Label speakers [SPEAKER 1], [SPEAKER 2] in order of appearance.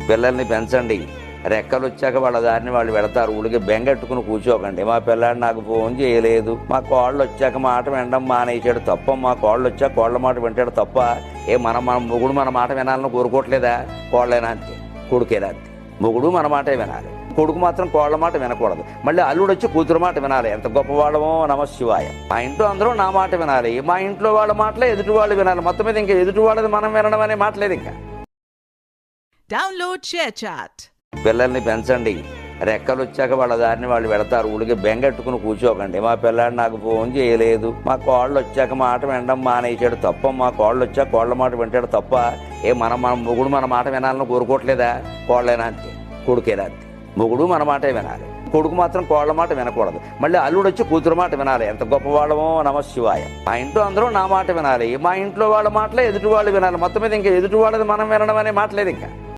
[SPEAKER 1] పిల్లల్ని పెంచండి, రెక్కలు వచ్చాక వాళ్ళ దారిని వాళ్ళు వెళతారు. ఊళ్ళకి బెంగెట్టుకుని కూర్చోకండి. మా పిల్లాడు నాకు ఫోన్ చేయలేదు, మా కోళ్ళు వచ్చాక మాట వినడం మానేసాడు తప్ప, మా కోళ్ళు వచ్చాక కోళ్ళ మాట వింటాడు తప్ప, మన మొగుడు మన మాట వినాలని కోరుకోవట్లేదా? కోళ్ళైనా అంతే, కొడుకేనా అంతే. మొగుడు మన మాటే వినాలి, కొడుకు మాత్రం కోళ్ళ మాట వినకూడదు. మళ్ళీ అల్లుడు వచ్చి కూతురు మాట వినాలి. ఎంత గొప్పవాళ్ళమో నమశివాయ. మా ఇంట్లో అందరూ నా మాట వినాలి, మా ఇంట్లో వాళ్ళ మాటలే ఎదుటి వాళ్ళు వినాలి. మొత్తం మీద ఇంకా ఎదుటి వాళ్ళది మనం వినడం అనే మాట లేదు. ఇంకా
[SPEAKER 2] డౌన్లోడ్ షేర్ చాట్.
[SPEAKER 1] పిల్లల్ని పెంచండి, రెక్కలు వచ్చాక వాళ్ళ దారిని వాళ్ళు వెళతారు. ఊళ్ళకి బెంగెట్టుకుని కూర్చోకండి. మా పిల్లాడు నాకు ఫోన్ చేయలేదు, మా కోళ్ళు వచ్చాక మాట వినడం మానేసాడు తప్ప, మా కోళ్ళు వచ్చాక కోళ్ళ మాట వింటాడు తప్ప, మన మొగుడు మన మాట వినాలని కోరుకోవట్లేదా? కోళ్ళైనా అంతే, కొడుకేనా అంతే. మొగుడు మన మాటే వినాలి, కొడుకు మాత్రం కోళ్ళ మాట వినకూడదు. మళ్ళీ అల్లుడు వచ్చి కూతురు మాట వినాలి. ఎంత గొప్పవాళ్ళమో నమశివాయ. మా ఇంట్లో అందరూ నా మాట వినాలి, మా ఇంట్లో వాళ్ళ మాటలే ఎదుటి వాళ్ళు వినాలి. మొత్తం మీద ఇంకా ఎదుటి వాళ్ళది మనం వినడం అనే మాట లేదు. ఇంకా